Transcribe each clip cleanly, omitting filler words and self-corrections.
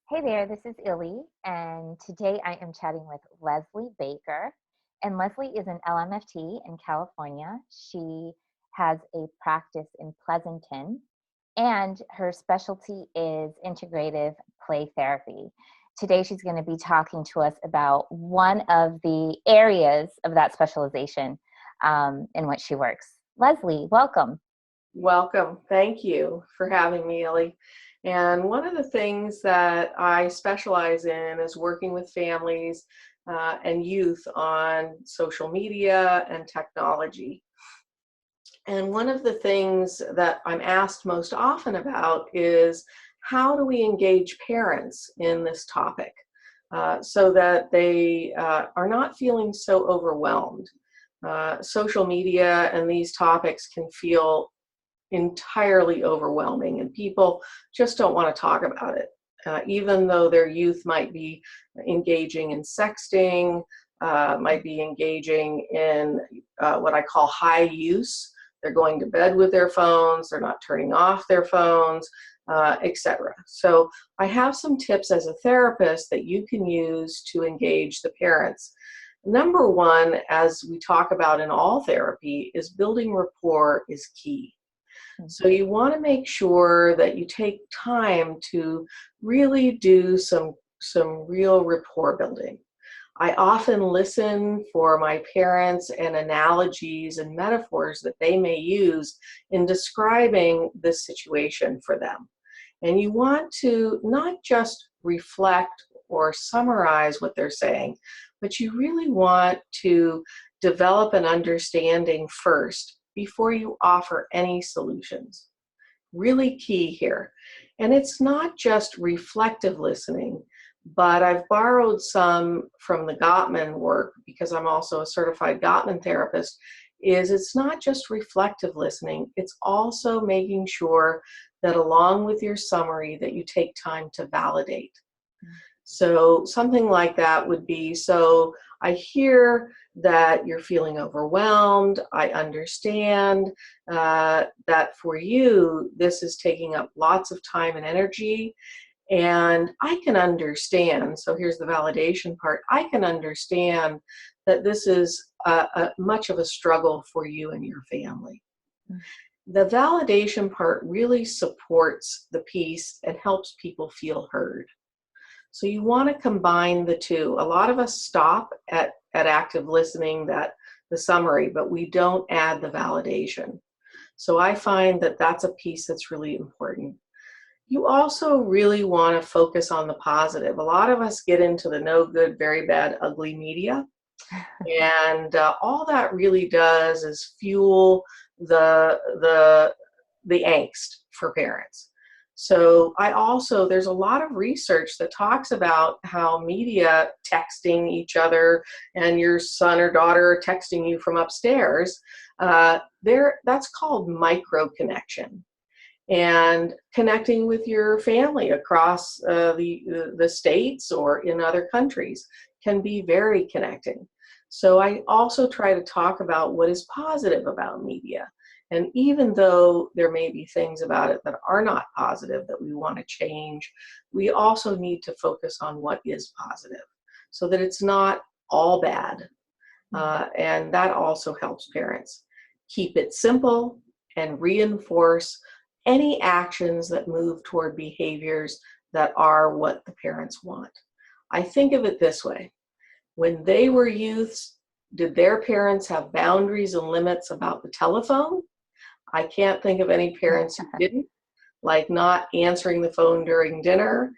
Hey there, this is Illy, and today I am chatting with Leslie Baker. And Leslie is an LMFT in California. She has a practice in Pleasanton, and her specialty is integrative play therapy. Today, she's going to be talking to us about one of the areas of that specialization in which she works. Leslie, welcome. Welcome. Thank you for having me, Ellie. And one of the things that I specialize in is working with families and youth on social media and technology. And one of the things that I'm asked most often about is how do we engage parents in this topic so that they are not feeling so overwhelmed. Social media and these topics can feel entirely overwhelming, and people just don't want to talk about it. Even though their youth might be engaging in sexting, might be engaging in what I call high use. They're going to bed with their phones, they're not turning off their phones, etc. So I have some tips as a therapist that you can use to engage the parents. Number one, as we talk about in all therapy, is building rapport is key. So you want to make sure that you take time to really do some real rapport building. I often listen for my parents and analogies and metaphors that they may use in describing this situation for them. And you want to not just reflect or summarize what they're saying, but you really want to develop an understanding first before you offer any solutions. Really key here. And it's not just reflective listening, but I've borrowed some from the Gottman work because I'm also a certified Gottman therapist. It's not just reflective listening, it's also making sure that along with your summary that you take time to validate. So something like that would be, so I hear that you're feeling overwhelmed. I understand that for you, this is taking up lots of time and energy. And I can understand, so here's the validation part, I can understand that this is much of a struggle for you and your family. The validation part really supports the piece and helps people feel heard. So you want to combine the two. A lot of us stop at active listening, that the summary, but we don't add the validation. So I find that that's a piece that's really important. You also really want to focus on the positive. A lot of us get into the no good, very bad, ugly media. And all that really does is fuel the angst for parents. So there's a lot of research that talks about how media texting each other and your son or daughter are texting you from upstairs, that's called micro connection. And connecting with your family across the states or in other countries can be very connecting. So I also try to talk about what is positive about media. And even though there may be things about it that are not positive that we want to change, we also need to focus on what is positive so that it's not all bad. And that also helps parents. Keep it simple and reinforce any actions that move toward behaviors that are what the parents want. I think of it this way. When they were youths, did their parents have boundaries and limits about the telephone? I can't think of any parents who didn't, like not answering the phone during dinner.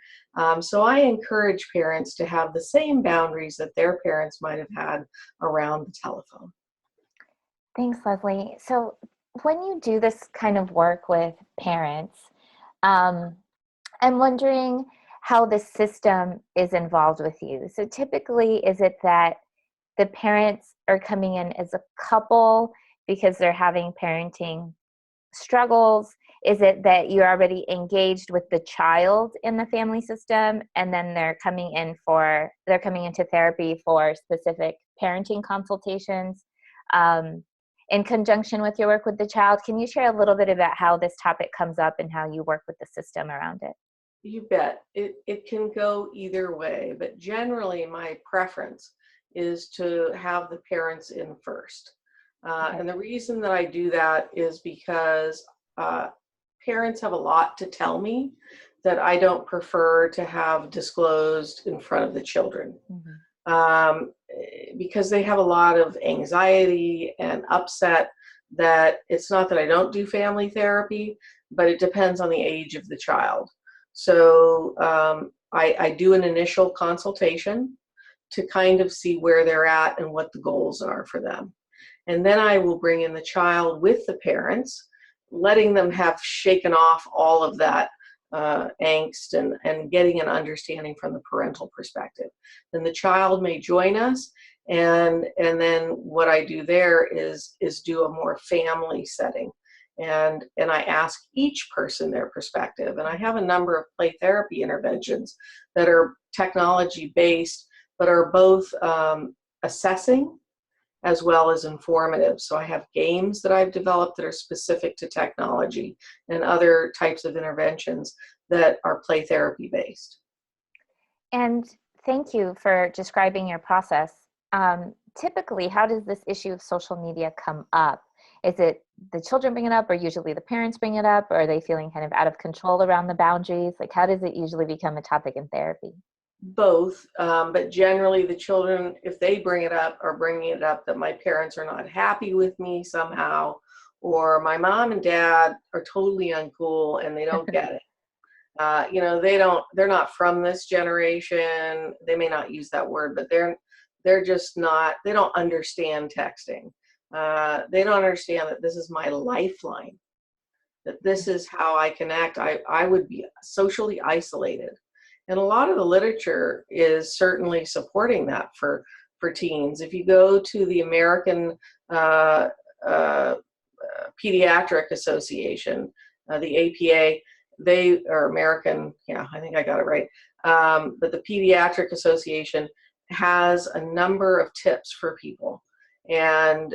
So I encourage parents to have the same boundaries that their parents might have had around the telephone. Thanks, Leslie. So, when you do this kind of work with parents, um, I'm wondering how the system is involved with you. So, typically, is it that the parents are coming in as a couple because they're having parenting struggles? Is it that you're already engaged with the child in the family system and then they're coming into therapy for specific parenting consultations um, in conjunction with your work with the child? Can you share a little bit about how this topic comes up and how you work with the system around it? You bet. It can go either way, but generally my preference is to have the parents in first. Okay. And the reason that I do that is because uh, parents have a lot to tell me that I don't prefer to have disclosed in front of the children. Mhm. Because they have a lot of anxiety and upset, that it's not that I don't do family therapy, but it depends on the age of the child. So I do an initial consultation to kind of see where they're at and what the goals are for them. And then I will bring in the child with the parents, letting them have shaken off all of that angst, and getting an understanding from the parental perspective. Then the child may join us, and then what I do there is do a more family setting. And I ask each person their perspective. And I have a number of play therapy interventions that are technology based, but are both assessing as well as informative. So I have games that I've developed that are specific to technology, and other types of interventions that are play therapy based. And thank you for describing your process. Typically, how does this issue of social media come up? Is it the children bring it up, or usually the parents bring it up, or are they feeling kind of out of control around the boundaries? Like, how does it usually become a topic in therapy? Both, but generally the children, if they bring it up, are bringing it up that my parents are not happy with me somehow, or my mom and dad are totally uncool and they don't get it. They're not from this generation. They may not use that word, but they're just not, they don't understand texting. They don't understand that this is my lifeline, that this is how I connect. I would be socially isolated. And a lot of the literature is certainly supporting that for teens. If you go to the American uh, uh, Pediatric Association, the APA, they are American, yeah, I think I got it right. But the Pediatric Association has a number of tips for people, and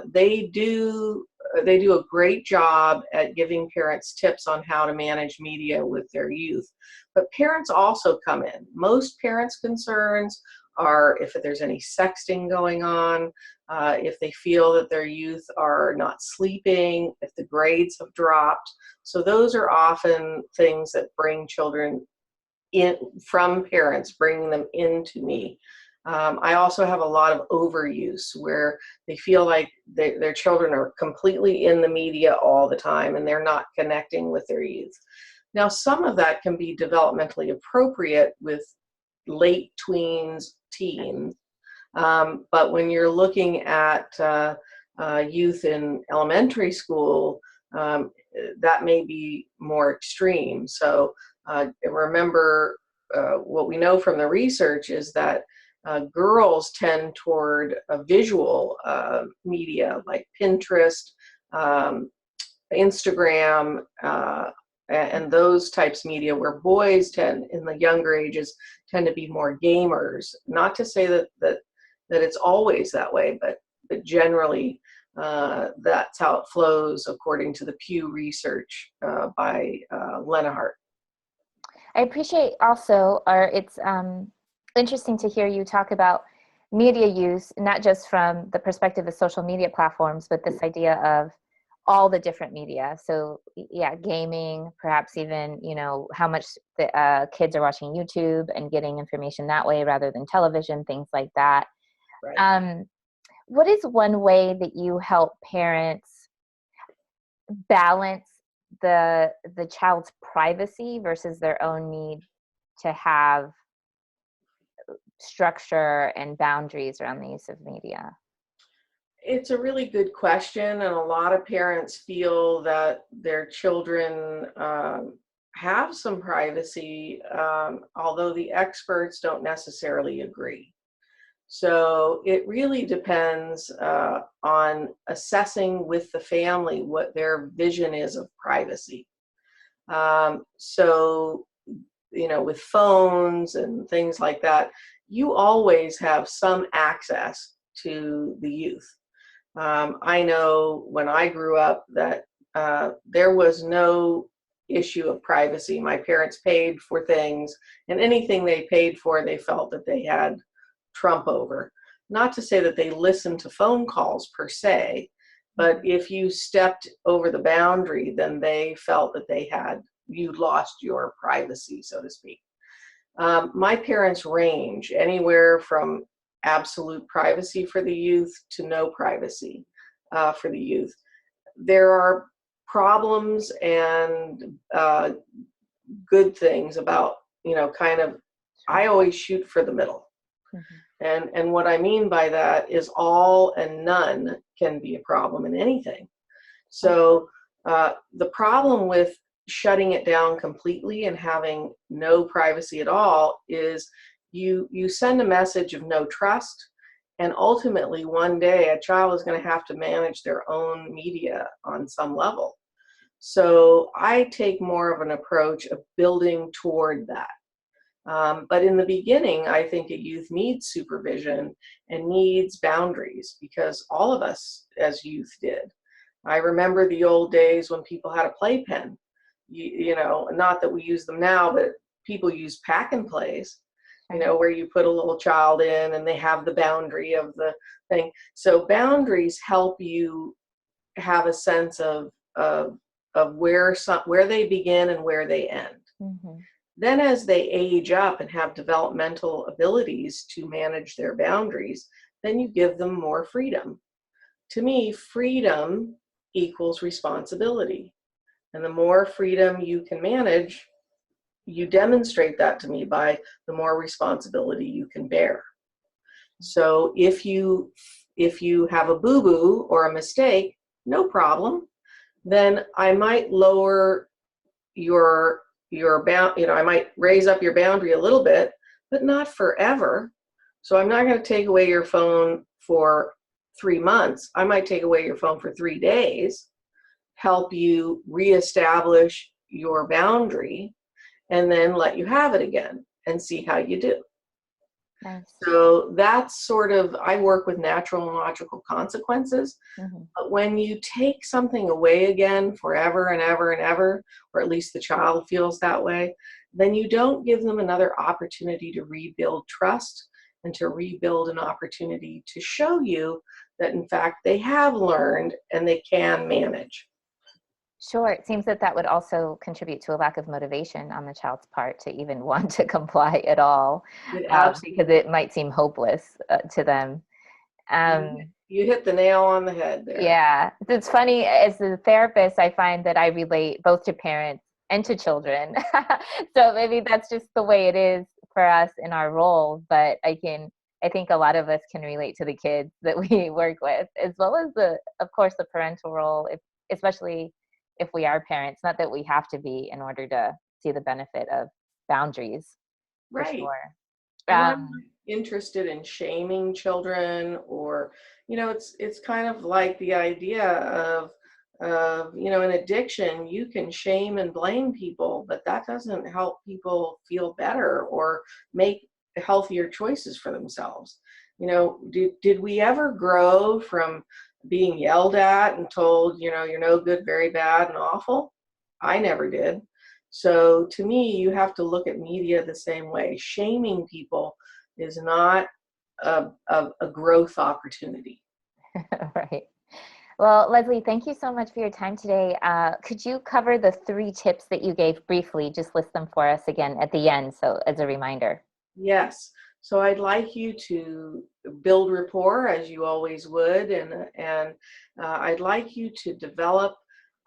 they do a great job at giving parents tips on how to manage media with their youth. But parents also come in. Most parents' concerns are if there's any sexting going on, if they feel that their youth are not sleeping, if the grades have dropped. So those are often things that bring children in from parents, bringing them into me. I also have a lot of overuse where they feel like their children are completely in the media all the time and they're not connecting with their youth. Now, some of that can be developmentally appropriate with late tweens, teens, but when you're looking at youth in elementary school, that may be more extreme. So remember, what we know from the research is that girls tend toward visual media like Pinterest, um, Instagram, and those types of media, where boys tend, in the younger ages, tend to be more gamers. Not to say that it's always that way, but generally that's how it flows, according to the Pew research by Lenahart. I appreciate also, or it's interesting to hear you talk about media use, not just from the perspective of social media platforms, but this idea of all the different media. So yeah, gaming, perhaps even, how much the kids are watching YouTube and getting information that way rather than television, things like that. Right. Um, what is one way that you help parents balance the child's privacy versus their own need to have structure and boundaries around the use of media? It's a really good question, and a lot of parents feel that their children have some privacy, although the experts don't necessarily agree. So it really depends on assessing with the family what their vision is of privacy. So, with phones and things like that, you always have some access to the youth. I know when I grew up that there was no issue of privacy. My parents paid for things, and anything they paid for, they felt that they had trump over. Not to say that they listened to phone calls per se, but if you stepped over the boundary, then they felt that you lost your privacy, so to speak. My parents range anywhere from absolute privacy for the youth to no privacy for the youth. There are problems and good things about, I always shoot for the middle. And what I mean by that is all and none can be a problem in anything. So the problem with shutting it down completely and having no privacy at all is you send a message of no trust, and ultimately one day a child is going to have to manage their own media on some level. So I take more of an approach of building toward that. But in the beginning, I think a youth needs supervision and needs boundaries, because all of us as youth did. I remember the old days when people had a playpen. Not that we use them now, but people use pack and plays, where you put a little child in and they have the boundary of the thing. So boundaries help you have a sense of where they begin and where they end. Then as they age up and have developmental abilities to manage their boundaries, then you give them more freedom. To me, freedom equals responsibility. And the more freedom you can manage, you demonstrate that to me by the more responsibility you can bear. So if you have a boo-boo or a mistake, no problem. Then I might lower your I might raise up your boundary a little bit, but not forever. So I'm not going to take away your phone for 3 months. I might take away your phone for 3 days, help you reestablish your boundary, and then let you have it again and see how you do. Nice. So that's sort of, I work with natural and logical consequences. But when you take something away again forever and ever and ever, or at least the child feels that way, then you don't give them another opportunity to rebuild trust and to rebuild an opportunity to show you that in fact they have learned and they can manage. Sure. It seems that would also contribute to a lack of motivation on the child's part to even want to comply at all, because it might seem hopeless to them. You hit the nail on the head there. Yeah. It's funny, as a therapist, I find that I relate both to parents and to children. So maybe that's just the way it is for us in our role, but I think a lot of us can relate to the kids that we work with, as well as of course, the parental role, especially if we are parents. Not that we have to be in order to see the benefit of boundaries. Right. For sure. I'm not interested in shaming children, or, it's kind of like the idea of, in addiction, you can shame and blame people, but that doesn't help people feel better or make healthier choices for themselves. Did we ever grow from being yelled at and told, you're no good, very bad, and awful? I never did. So to me, you have to look at media the same way. Shaming people is not a growth opportunity. Right. Well, Leslie, thank you so much for your time today. Could you cover the 3 tips that you gave briefly? Just list them for us again at the end, so as a reminder. Yes. So I'd like you to build rapport, as you always would, and I'd like you to develop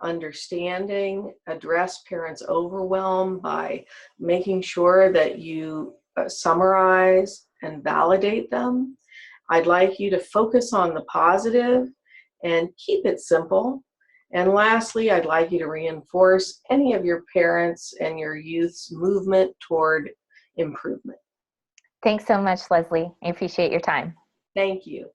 understanding, address parents' overwhelm by making sure that you summarize and validate them. I'd like you to focus on the positive and keep it simple. And lastly, I'd like you to reinforce any of your parents' and your youth's movement toward improvement. Thanks so much, Leslie. I appreciate your time. Thank you.